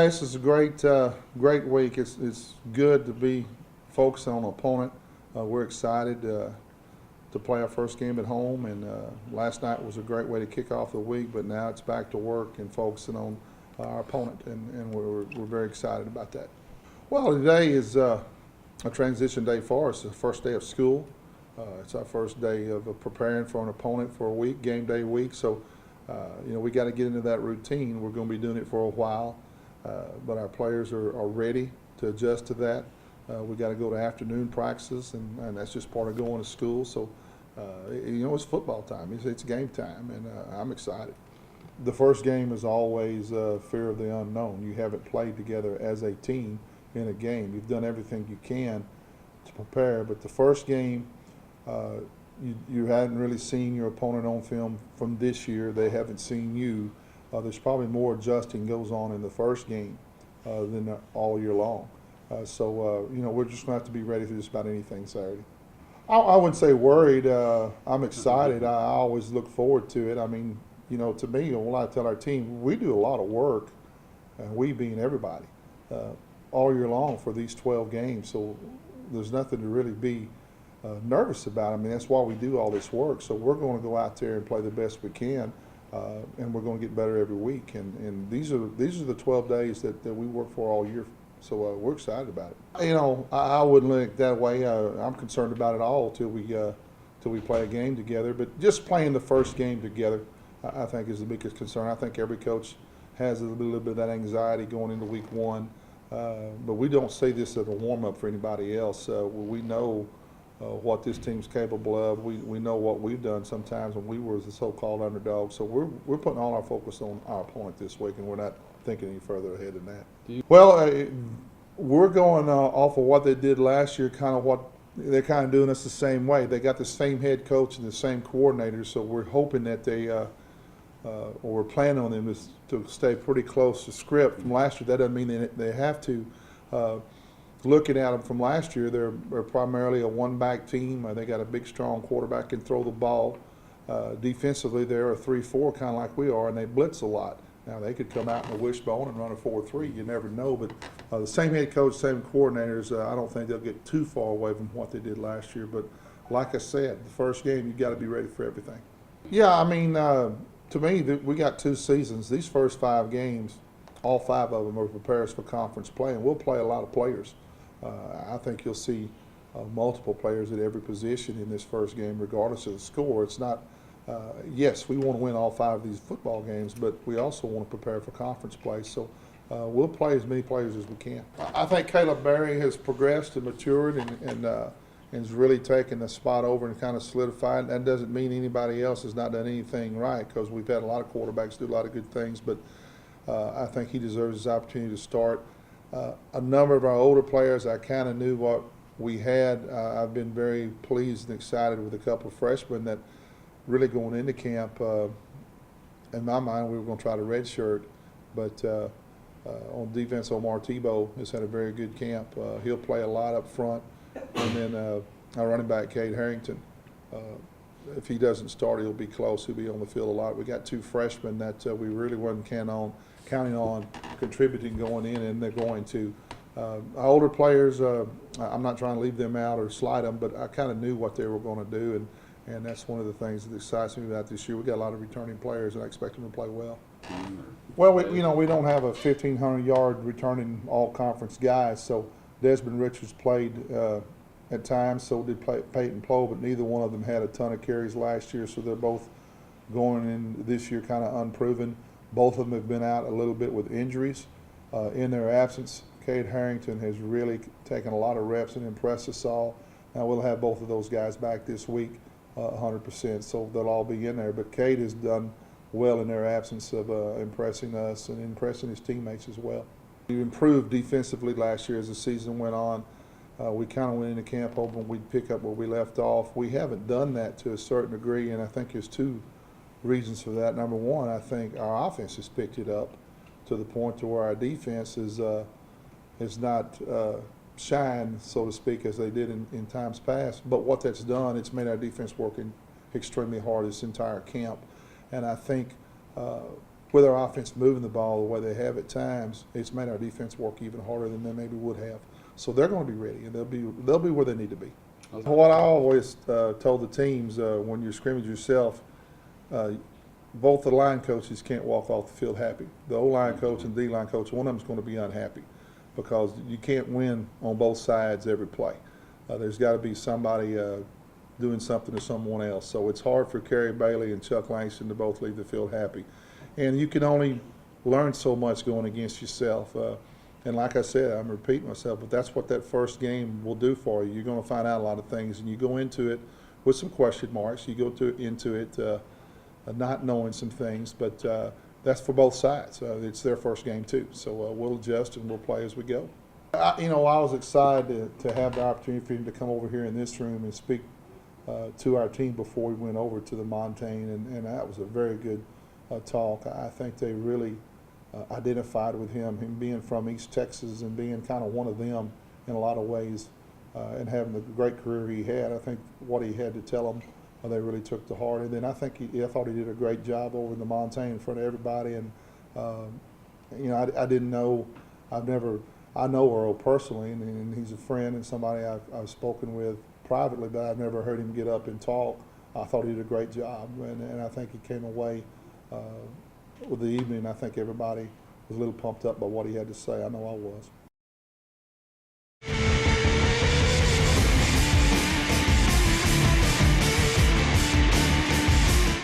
This is a great week. It's good to be focused on an opponent. We're excited to play our first game at home, and last night was a great way to kick off the week, but now it's back to work and focusing on our opponent, and we're very excited about that. Well, today is a transition day for us. It's the first day of school. It's our first day of preparing for an opponent for a week, game day week, so we got to get into that routine. We're going to be doing it for a while, but our players are ready to adjust to that. We got to go to afternoon practices, and that's just part of going to school. So, it's football time. It's game time, and I'm excited. The first game is always fear of the unknown. You haven't played together as a team in a game. You've done everything you can to prepare, but the first game, you hadn't really seen your opponent on film from this year. They haven't seen you. There's probably more adjusting goes on in the first game than all year long. So we're just going to have to be ready for just about anything Saturday. I wouldn't say worried. I'm excited. I always look forward to it. I mean, to me, when I tell our team, we do a lot of work, and we being everybody, all year long for these 12 games. So there's nothing to really be nervous about. I mean, that's why we do all this work. So we're going to go out there and play the best we can, and we're going to get better every week. And these are the 12 days that we work for all year. So we're excited about it. I wouldn't look that way. I'm concerned about it all till we play a game together. But just playing the first game together, I think, is the biggest concern. I think every coach has a little bit of that anxiety going into week one. But we don't say this as a warm-up for anybody else. We know what this team's capable of. We know what we've done sometimes when we were the so-called underdog. So we're putting all our focus on our opponent this week, and we're not thinking any further ahead than that. Well, we're going off of what they did last year, kind of what they're kind of doing us the same way. They got the same head coach and the same coordinators, so we're hoping that or we're planning on them to stay pretty close to script from last year. That doesn't mean they have to. Looking at them from last year, they're primarily a one-back team. They got a big, strong quarterback, can throw the ball. Defensively, they're a 3-4, kind of like we are, and they blitz a lot. Now, they could come out in a wishbone and run a 4-3. You never know. But the same head coach, same coordinators, I don't think they'll get too far away from what they did last year. But like I said, the first game, you've got to be ready for everything. Yeah, I mean, to me, we got 2 seasons. These first 5 games, all 5 of them are prepare us for conference play, and we'll play a lot of players. I think you'll see multiple players at every position in this first game, regardless of the score. It's not. Yes, we want to win all 5 of these football games, but we also want to prepare for conference play. So we'll play as many players as we can. I think Caleb Berry has progressed and matured and has really taken the spot over and kind of solidified. That doesn't mean anybody else has not done anything right, because we've had a lot of quarterbacks do a lot of good things, but I think he deserves his opportunity to start. A number of our older players, I kind of knew what we had. I've been very pleased and excited with a couple of freshmen that really going into camp, in my mind, we were going to try to redshirt, but on defense, Omar Tebow has had a very good camp. He'll play a lot up front, and then our running back, Cade Harrington, if he doesn't start, he'll be close. He'll be on the field a lot. We got 2 freshmen that we really wasn't counting on contributing going in, and they're going to. Our older players, I'm not trying to leave them out or slide them, but I kind of knew what they were going to do, and that's one of the things that excites me about this year. We got a lot of returning players, and I expect them to play well. Well, we don't have a 1,500-yard returning all-conference guy, so Desmond Richards played at times, so did Peyton Plow, but neither one of them had a ton of carries last year, so they're both going in this year kind of unproven. Both of them have been out a little bit with injuries. In their absence, Cade Harrington has really taken a lot of reps and impressed us all. Now, we'll have both of those guys back this week, 100%, so they'll all be in there. But Cade has done well in their absence of impressing us and impressing his teammates as well. We improved defensively last year as the season went on. We kind of went into camp hoping we'd pick up where we left off. We haven't done that to a certain degree, and I think there's 2 reasons for that. Number one, I think our offense has picked it up to the point to where our defense is not shined, so to speak, as they did in times past. But what that's done, it's made our defense working extremely hard this entire camp. And I think with our offense moving the ball the way they have at times, it's made our defense work even harder than they maybe would have. So they're going to be ready, and they'll be where they need to be. What I always told the teams when you're scrimmage yourself, both the line coaches can't walk off the field happy. The O-line coach and D-line coach, one of them is going to be unhappy because you can't win on both sides every play. There's got to be somebody doing something to someone else. So it's hard for Kerry Bailey and Chuck Langston to both leave the field happy. And you can only learn so much going against yourself. And like I said, I'm repeating myself, but that's what that first game will do for you. You're going to find out a lot of things, and you go into it with some question marks. You go into it not knowing some things, but that's for both sides. It's their first game too, so we'll adjust and we'll play as we go. I was excited to have the opportunity for him to come over here in this room and speak to our team before we went over to the Montaigne, and that was a very good talk. I think they really identified with him being from East Texas and being kind of one of them in a lot of ways, and having the great career he had. I think what he had to tell them, they really took to heart. And then I thought he did a great job over in the Montaigne in front of everybody. And I didn't know, I know Earl personally, and he's a friend and somebody I've spoken with privately, but I've never heard him get up and talk. I thought he did a great job, and I think he came away with the evening. I think everybody was a little pumped up by what he had to say. I know I was.